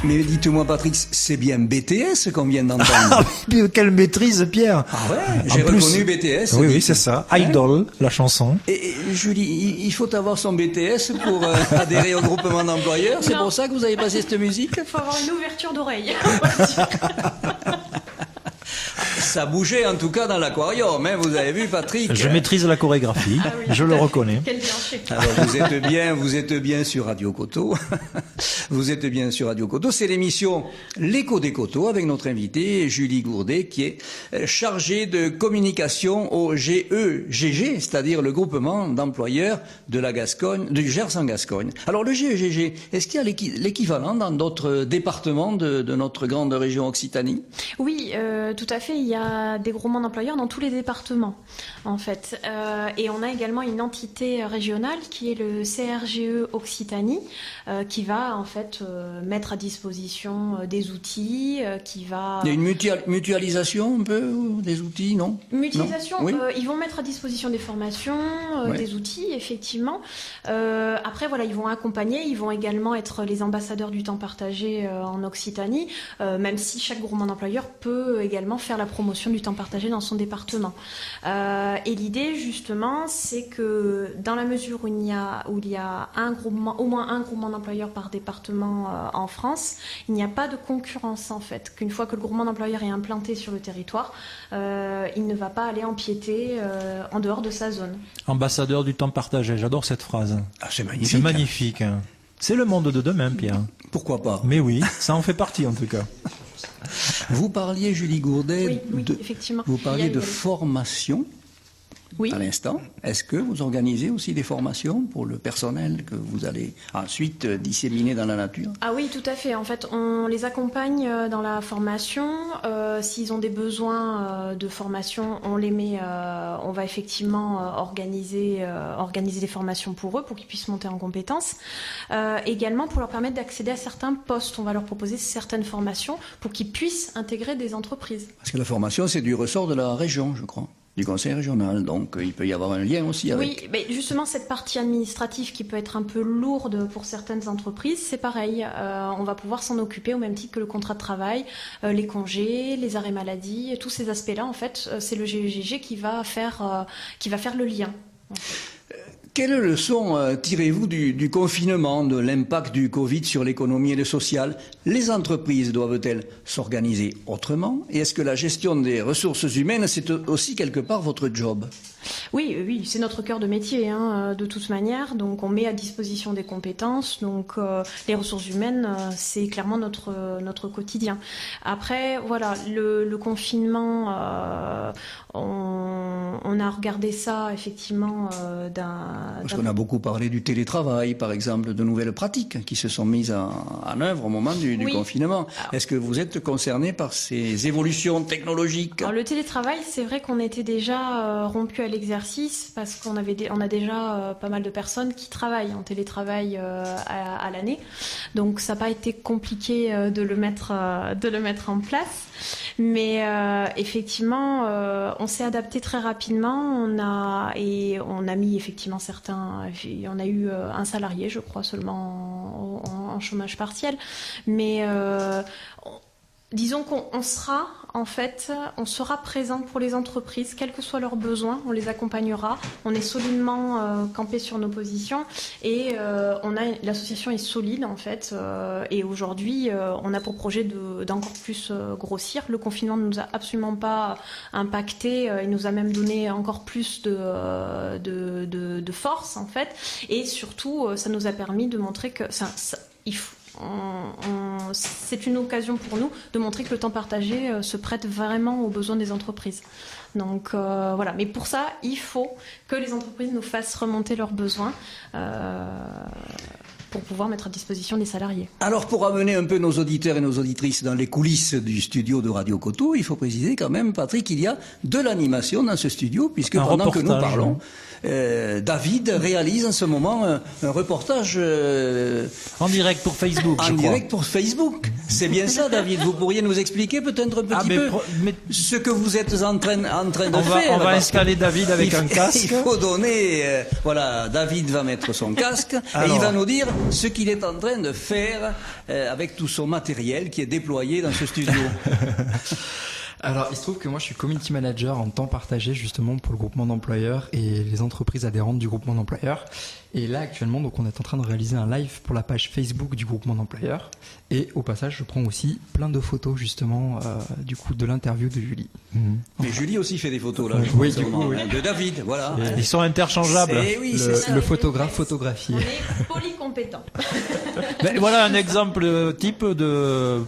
Mais dites-moi, Patrick, c'est bien BTS qu'on vient d'entendre. Quelle maîtrise, Pierre. Ah ouais, j'ai En plus- reconnu BTS. Oui, dites. oui, c'est ça. Idol, la chanson. Et Julie, il faut avoir son BTS pour adhérer au groupement d'employeurs. C'est Non. pour ça que vous avez passé cette musique? Il faut avoir une ouverture d'oreille. Ça bougeait en tout cas dans l'aquarium, hein, vous avez vu, Patrick? Je maîtrise la chorégraphie, Ah oui, je tout le à fait. reconnais. Quel bienché. Alors vous êtes bien sur Radio Coteau. Vous êtes bien sur Radio Coteau. C'est l'émission L'écho des Coteaux avec notre invitée Julie Gourdet qui est chargée de communication au GEGG, c'est-à-dire le groupement d'employeurs de la Gascogne, du Gers en Gascogne. Alors le GEGG, est-ce qu'il y a l'équivalent dans d'autres départements de notre grande région Occitanie? Oui, tout à fait. Il y a des groupements d'employeurs dans tous les départements, en fait. Et on a également une entité régionale qui est le CRGE Occitanie, qui va en fait mettre à disposition des outils, qui va... Il y a une mutualisation un peu des outils, non? Mutualisation, Non. Oui. ils vont mettre à disposition des formations, Ouais. des outils, effectivement. Après, voilà, ils vont accompagner, ils vont également être les ambassadeurs du temps partagé en Occitanie, même si chaque groupement d'employeurs peut également faire la promotion du temps partagé dans son département. Et l'idée, justement, c'est que dans la mesure où il y a un groupement, au moins un groupement d'employeurs par département en France, il n'y a pas de concurrence, en fait. Qu'une fois que le groupement d'employeurs est implanté sur le territoire, il ne va pas aller empiéter en dehors de sa zone. Ambassadeur du temps partagé, j'adore cette phrase. Ah, c'est magnifique. C'est magnifique. Hein. C'est le monde de demain, Pierre. Pourquoi pas? Mais oui, ça en fait partie en tout cas. Vous parliez, Julie Gourdet, Oui, effectivement. vous parliez Il y a de eu- formation Oui. à l'instant. Est-ce que vous organisez aussi des formations pour le personnel que vous allez ensuite disséminer dans la nature? Ah oui, tout à fait. En fait, on les accompagne dans la formation. S'ils ont des besoins de formation, on les met. On va effectivement organiser des formations pour eux, pour qu'ils puissent monter en compétences. Également pour leur permettre d'accéder à certains postes. On va leur proposer certaines formations pour qu'ils puissent intégrer des entreprises. Parce que la formation, c'est du ressort de la région, je crois, du conseil régional. Donc, il peut y avoir un lien aussi avec. Oui, mais justement, cette partie administrative qui peut être un peu lourde pour certaines entreprises, c'est pareil. On va pouvoir s'en occuper au même titre que le contrat de travail, les congés, les arrêts maladie, tous ces aspects-là, en fait, c'est le GEGG qui va faire le lien. Quelle leçon tirez-vous du confinement, de l'impact du Covid sur l'économie et le social? Les entreprises doivent-elles s'organiser autrement? Et est-ce que la gestion des ressources humaines, c'est aussi quelque part votre job? Oui, c'est notre cœur de métier, de toute manière. Donc, on met à disposition des compétences. Donc, les ressources humaines, c'est clairement notre quotidien. Après, voilà, le confinement, on a regardé ça effectivement Parce qu'on a beaucoup parlé du télétravail, par exemple, de nouvelles pratiques qui se sont mises en œuvre au moment du Oui. confinement. Est-ce que vous êtes concerné par ces évolutions technologiques? Alors, le télétravail, c'est vrai qu'on était déjà rompu à l'exercice parce qu'on a déjà pas mal de personnes qui travaillent en télétravail à l'année. Donc ça n'a pas été compliqué de le mettre en place. Mais effectivement, on s'est adapté très rapidement. On a mis effectivement on a eu un salarié, je crois, seulement en chômage partiel. Mais disons qu'on sera présent pour les entreprises, quels que soient leurs besoins, on les accompagnera, on est solidement campé sur nos positions et l'association est solide en fait et aujourd'hui on a pour projet d'encore plus grossir. Le confinement ne nous a absolument pas impacté, il nous a même donné encore plus de force en fait et surtout ça nous a permis de montrer que c'est une occasion pour nous de montrer que le temps partagé se prête vraiment aux besoins des entreprises. Donc voilà, mais pour ça, il faut que les entreprises nous fassent remonter leurs besoins pour pouvoir mettre à disposition des salariés. Alors, pour amener un peu nos auditeurs et nos auditrices dans les coulisses du studio de Radio Coteau, il faut préciser quand même, Patrick, qu'il y a de l'animation dans ce studio, puisque Un pendant que nous reportage, parlons, David réalise en ce moment un reportage En direct pour Facebook, en je crois. direct pour Facebook. C'est bien ça, David. Vous pourriez nous expliquer peut-être un petit peu mais ce que vous êtes en train de on faire. va parce installer David avec il un faut- casque. Il faut donner. Voilà, David va mettre son casque et Alors. il va nous dire ce qu'il est en train de faire avec tout son matériel qui est déployé dans ce studio. Alors, il se trouve que moi, je suis community manager en temps partagé, justement, pour le groupement d'employeurs et les entreprises adhérentes du groupement d'employeurs. Et là, actuellement, donc, on est en train de réaliser un live pour la page Facebook du groupement d'employeurs. Et au passage, je prends aussi plein de photos, justement, du coup, de l'interview de Julie. Mais Julie aussi fait des photos là. je Oui, pense, du coup, oui. de David, voilà. Ils sont interchangeables. Oui, c'est ça. Le photographe photographié. On est polycompétent. Mais voilà un exemple type de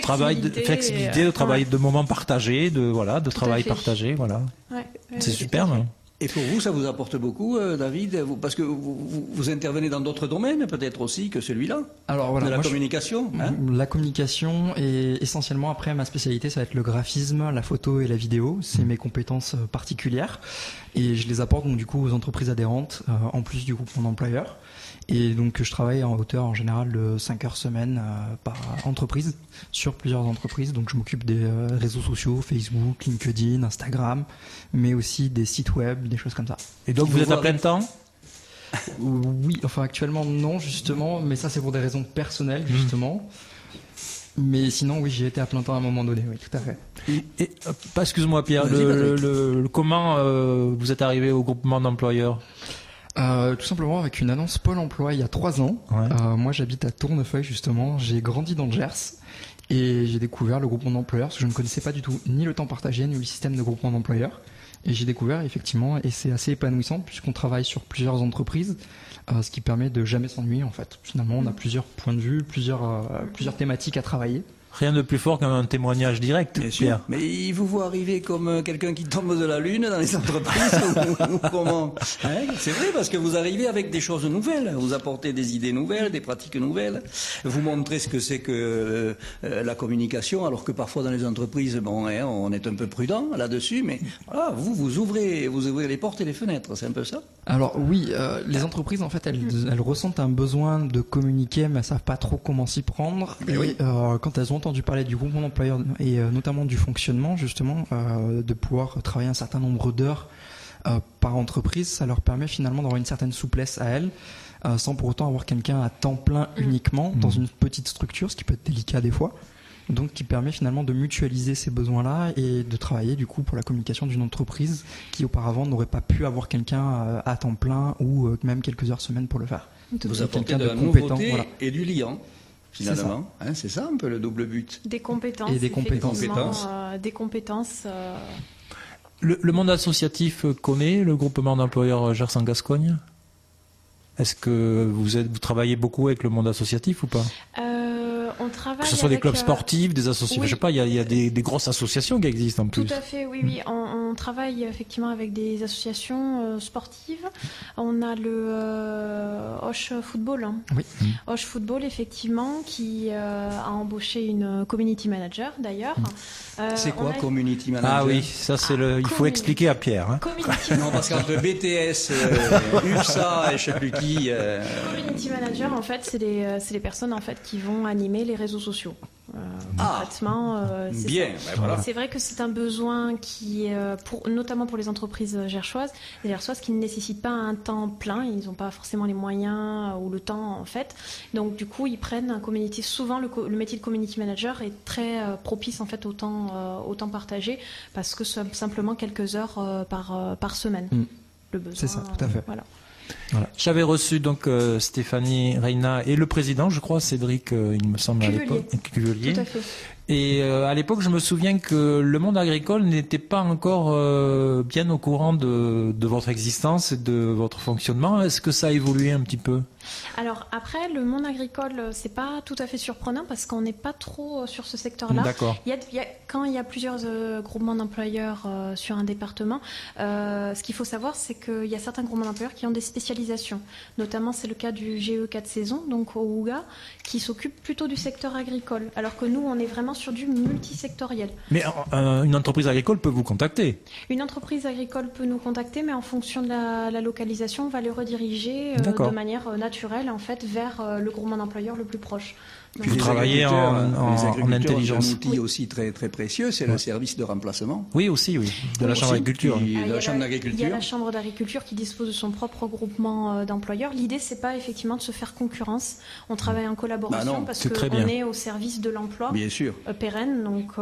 travail, de flexibilité, de travail, de moments partagés, de travail fait. partagé, voilà. Ouais, C'est superbe. Et pour vous, ça vous apporte beaucoup, David, parce que vous intervenez dans d'autres domaines, peut-être aussi que celui-là, Alors, voilà. de la moi, communication. hein. La communication et essentiellement après ma spécialité ça va être le graphisme, la photo et la vidéo, c'est mes compétences particulières et je les apporte donc du coup aux entreprises adhérentes en plus du groupement d'employeurs et donc je travaille en hauteur en général de 5 heures semaine par entreprise sur plusieurs entreprises donc je m'occupe des réseaux sociaux, Facebook, LinkedIn, Instagram mais aussi des sites web, des choses comme ça. Et donc vous êtes à plein temps? Oui, enfin actuellement non justement, mais ça c'est pour des raisons personnelles justement. Mais sinon oui, j'y étais à plein temps à un moment donné, oui, tout à fait. Et, excuse-moi Pierre, Vas-y, Patrick. comment vous êtes arrivé au groupement d'employeurs? Tout simplement avec une annonce Pôle emploi il y a 3 ans. Ouais. Moi j'habite à Tournefeuille justement, j'ai grandi dans le Gers et j'ai découvert le groupement d'employeurs parce que je ne connaissais pas du tout ni le temps partagé ni le système de groupement d'employeurs. Et j'ai découvert effectivement et c'est assez épanouissant puisqu'on travaille sur plusieurs entreprises, ce qui permet de jamais s'ennuyer en fait. Finalement on a plusieurs points de vue, plusieurs thématiques à travailler. Rien de plus fort qu'un témoignage direct, Bien sûr. Pierre. Mais il vous voit arriver comme quelqu'un qui tombe de la lune dans les entreprises ou comment hein. C'est vrai parce que vous arrivez avec des choses nouvelles, vous apportez des idées nouvelles, des pratiques nouvelles, vous montrez ce que c'est que la communication, alors que parfois dans les entreprises, bon, hein, on est un peu prudent là-dessus, mais voilà, vous ouvrez les portes et les fenêtres, c'est un peu ça. Alors oui, les entreprises en fait elles ressentent un besoin de communiquer mais elles savent pas trop comment s'y prendre Mais et oui. quand elles ont entendu parler du groupement d'employeurs et notamment du fonctionnement justement de pouvoir travailler un certain nombre d'heures par entreprise, ça leur permet finalement d'avoir une certaine souplesse à elles sans pour autant avoir quelqu'un à temps plein uniquement dans une petite structure, ce qui peut être délicat des fois. Donc qui permet finalement de mutualiser ces besoins-là et de travailler du coup pour la communication d'une entreprise qui auparavant n'aurait pas pu avoir quelqu'un à temps plein ou même quelques heures semaine pour le faire. Vous Donc, apportez quelqu'un de la compétent, nouveauté voilà. et du liant, finalement. Hein, c'est ça un peu le double but. Des compétences. Et des compétences. effectivement, des compétences. Le monde associatif connaît le groupement d'employeurs Gers en Gascogne? Est-ce que vous travaillez beaucoup avec le monde associatif ou pas? On travaille Que ce soit des avec, clubs sportifs, des associations, oui. je sais pas, il y a des grosses associations qui existent en plus. Tout à fait, oui. On travaille effectivement avec des associations sportives. On a le Hoche Football. Hein. Oui. Hoche Football, effectivement, qui a embauché une community manager, d'ailleurs. C'est quoi, on a- community manager? Ah oui, ça c'est il faut Community. expliquer à Pierre. Hein. Community Non, parce qu'entre BTS, UPSA et je sais plus qui... Community manager, en fait, c'est les personnes en fait qui vont animer les réseaux sociaux. Concrètement, c'est bien, ça. ouais, voilà. C'est vrai que c'est un besoin qui, notamment pour les entreprises gersoises qui ne nécessitent pas un temps plein. Ils n'ont pas forcément les moyens ou le temps en fait. Donc du coup, ils prennent un community. Souvent, le métier de community manager est très propice en fait au temps partagé parce que c'est simplement quelques heures par semaine. Le besoin. C'est ça, tout à fait. Voilà. J'avais reçu donc Stéphanie Reina et le président, je crois, Cédric, il me semble à Cuvelier. l'époque, Cuvelier. Tout à fait. Et à l'époque, je me souviens que le monde agricole n'était pas encore bien au courant de votre existence et de votre fonctionnement. Est-ce que ça a évolué un petit peu? Alors après, le monde agricole, c'est pas tout à fait surprenant parce qu'on n'est pas trop sur ce secteur-là. D'accord. Quand il y a plusieurs groupements d'employeurs sur un département, ce qu'il faut savoir, c'est qu'il y a certains groupements d'employeurs qui ont des spécialisations. Notamment, c'est le cas du GE 4 saisons, donc au Ouga, qui s'occupe plutôt du secteur agricole. Alors que nous, on est vraiment sur du multisectoriel. Mais une entreprise agricole peut vous contacter. Une entreprise agricole peut nous contacter, mais en fonction de la localisation, on va les rediriger D'accord. de manière naturelle en fait vers le groupement d'employeurs le plus proche. Puis Vous les travaillez agriculteurs, en les agriculteurs ont intelligence. un outil aussi très très précieux, c'est le service de remplacement. Oui, aussi, oui. De la Chambre Aussi, d'agriculture. qui- Ah, de il y la a Chambre Il y a d'agriculture. la Chambre d'agriculture qui dispose de son propre groupement d'employeurs. L'idée, c'est pas effectivement de se faire concurrence. On travaille en collaboration Bah non, parce c'est très qu'on bien. est au service de l'emploi Bien sûr. pérenne. Donc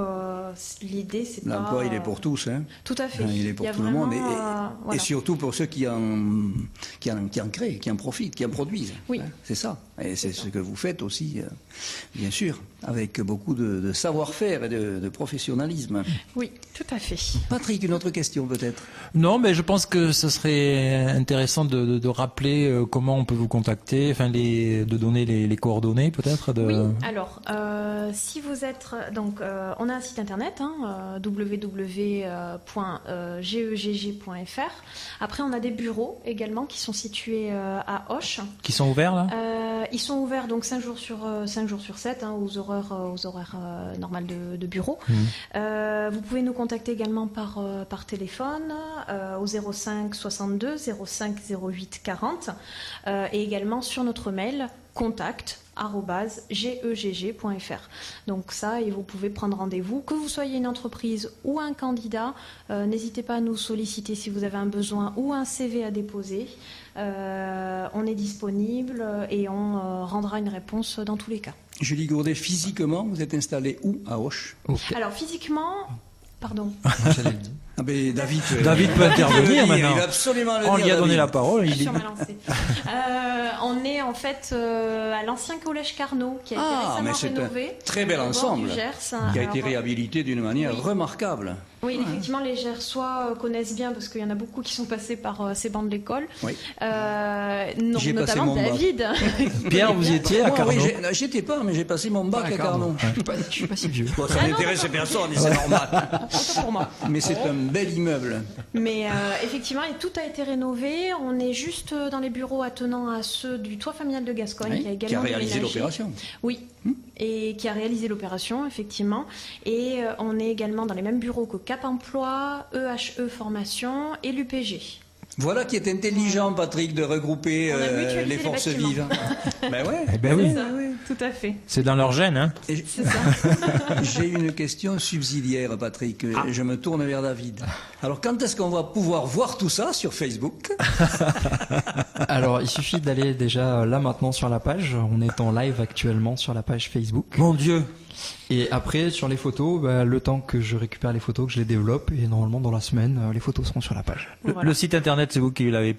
l'idée, c'est pas... L'emploi, il est pour tous. Hein. Tout à fait. Il est pour Il y a tout le monde. vraiment, Et voilà. surtout pour ceux qui en créent, qui en profitent, qui en produisent. Oui. Hein, c'est ça. Et c'est ce que vous faites aussi, bien sûr, avec beaucoup de savoir-faire et de professionnalisme. Oui, tout à fait. Patrick, une autre question peut-être? Non, mais je pense que ce serait intéressant de rappeler comment on peut vous contacter, enfin de donner les coordonnées peut-être. Oui, alors, si vous êtes... Donc, on a un site internet, www.gegg.fr. Après, on a des bureaux également qui sont situés à Auch. Qui sont ouverts là Ils sont ouverts donc 5 jours sur 7 aux horaires normales de bureau. Vous pouvez nous contacter également par téléphone au 05 62 05 08 40 et également sur notre mail contact@gegg.fr. Donc ça, et vous pouvez prendre rendez-vous. Que vous soyez une entreprise ou un candidat, n'hésitez pas à nous solliciter si vous avez un besoin ou un CV à déposer. On est disponible et on rendra une réponse dans tous les cas. Julie Gourdet, physiquement, vous êtes installé où à Auch? Alors physiquement, pardon. J'allais le dire. Ah ben, David David peut intervenir il maintenant. va absolument le On dire, lui a donné David. la parole. Sur ma lancée. On est en fait à l'ancien collège Carnot qui a été Ah, mais récemment c'est un rénové. très bel au bord ensemble du Gers. qui a été Alors, réhabilité d'une manière oui. remarquable. Oui, effectivement, les Gersois connaissent bien parce qu'il y en a beaucoup qui sont passés par ces bancs de l'école. Oui. Non, J'ai passé notamment mon bac. David. Pierre, vous y étiez à Moi, Carnot. oui, j'étais pas, mais j'ai passé mon bac à Carnot. Je suis pas si vieux. Bon, ça n'intéresse personne, et c'est normal. Autant pour moi. Mais c'est un bel immeuble. Mais effectivement, et tout a été rénové. On est juste dans les bureaux attenants à ceux du toit familial de Gascogne Oui, qui a également qui a réalisé déménagé. l'opération. Oui, et qui a réalisé l'opération, effectivement. Et on est également dans les mêmes bureaux que Cap Emploi, EHE Formation et l'UPG. Voilà qui est intelligent, Patrick, de regrouper On a mutualisé les les forces bâtiments. vives. Ben ouais. Eh ben oui, C'est ça, tout à fait. c'est dans leur gène. Hein. Et C'est ça. j'ai une question subsidiaire, Patrick. Je me tourne vers David. Alors, quand est-ce qu'on va pouvoir voir tout ça sur Facebook? Alors, il suffit d'aller déjà là maintenant sur la page. On est en live actuellement sur la page Facebook. Mon Dieu. Et après, sur les photos, le temps que je récupère les photos, que je les développe, et normalement dans la semaine, les photos seront sur la page. Voilà. Le site internet, c'est vous qui l'avez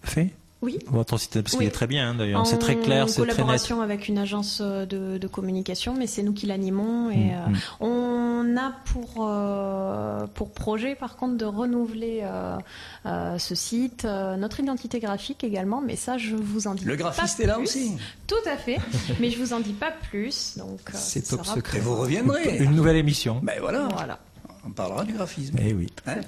fait? Oui. Votre site, parce qu'il Oui. est très bien, hein, d'ailleurs. C'est très clair, c'est En très net. collaboration avec une agence de communication, mais c'est nous qui l'animons. Et on a pour projet, par contre, de renouveler ce site, notre identité graphique également, mais ça, je vous en dis Le pas graphiste est là plus. aussi. Tout à fait, mais je vous en dis pas plus. Donc, C'est ce top sera secret. Et vous reviendrez. Une nouvelle émission. Ben voilà. Voilà. On parlera du graphisme. Eh oui. Hein?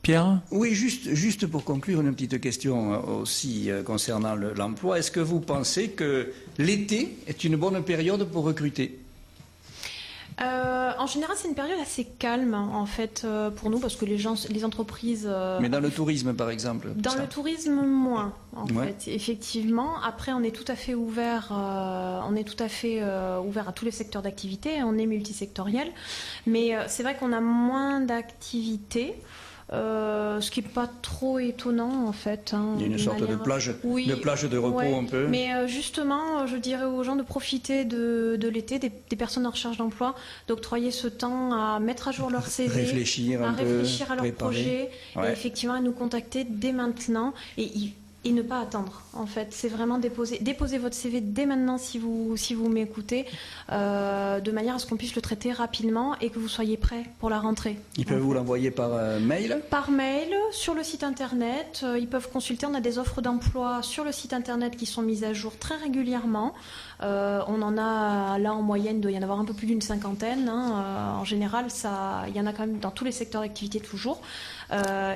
Pierre? Oui, juste pour conclure, une petite question aussi concernant l'emploi. Est-ce que vous pensez que l'été est une bonne période pour recruter? En général, c'est une période assez calme, en fait, pour nous, parce que les entreprises... Mais dans le tourisme, par exemple. Dans ça. le tourisme, moins, en Ouais. fait, effectivement. Après, on est tout à fait ouvert, ouvert à tous les secteurs d'activité. On est multisectoriel, mais c'est vrai qu'on a moins d'activités. Ce qui n'est pas trop étonnant en fait. Hein, Il y a une d'une sorte de manière- plage, Oui, de plage de repos ouais. un peu. Mais justement, je dirais aux gens de profiter de l'été, des personnes en recherche d'emploi, d'octroyer ce temps à mettre à jour leur CV, Réfléchir à un peu, réfléchir à leur préparer. projet, Ouais. et effectivement à nous contacter dès maintenant et ne pas attendre. En fait, c'est vraiment déposer votre CV dès maintenant si vous m'écoutez, de manière à ce qu'on puisse le traiter rapidement et que vous soyez prêts pour la rentrée. Ils peuvent vous l'envoyer par mail. Par mail, sur le site internet, ils peuvent consulter. On a des offres d'emploi sur le site internet qui sont mises à jour très régulièrement. On en a là en moyenne, il doit y en avoir un peu plus d'une cinquantaine. Hein. En général, il y en a quand même dans tous les secteurs d'activité toujours.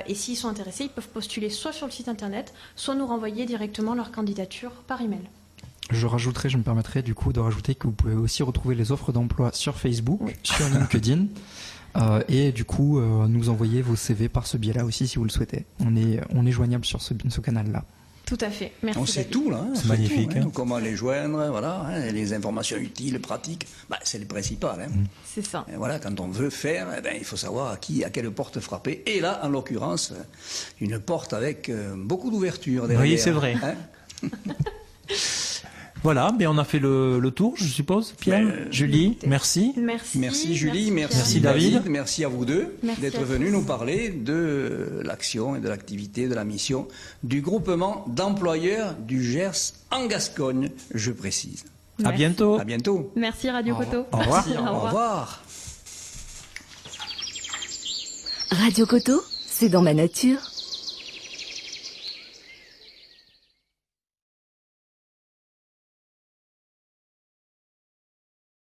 Et s'ils sont intéressés, ils peuvent postuler soit sur le site internet, soit nous renvoyer directement leur candidature par email. Je me permettrai du coup de rajouter que vous pouvez aussi retrouver les offres d'emploi sur Facebook, sur LinkedIn, et du coup nous envoyer vos CV par ce biais-là aussi si vous le souhaitez. On est joignable sur ce canal-là. Tout à fait. Merci. On sait David. tout là. Hein, on C'est sait magnifique, tout, hein. Comment les joindre, voilà, hein, les informations utiles, pratiques, c'est le principal. Hein. C'est ça. Et voilà, quand on veut faire, il faut savoir à quelle porte frapper. Et là, en l'occurrence, une porte avec beaucoup d'ouverture derrière. Oui, c'est vrai. Hein. Voilà, mais on a fait le tour, je suppose. Pierre, Julie, merci. Merci Julie, Merci David. Merci à vous deux Merci d'être à vous. venus nous parler de l'action et de l'activité, de la mission du groupement d'employeurs du Gers en Gascogne, je précise. À bientôt. À bientôt. Merci Radio Coteau. Au revoir. Merci, Au revoir. Radio Coteau, c'est dans ma nature.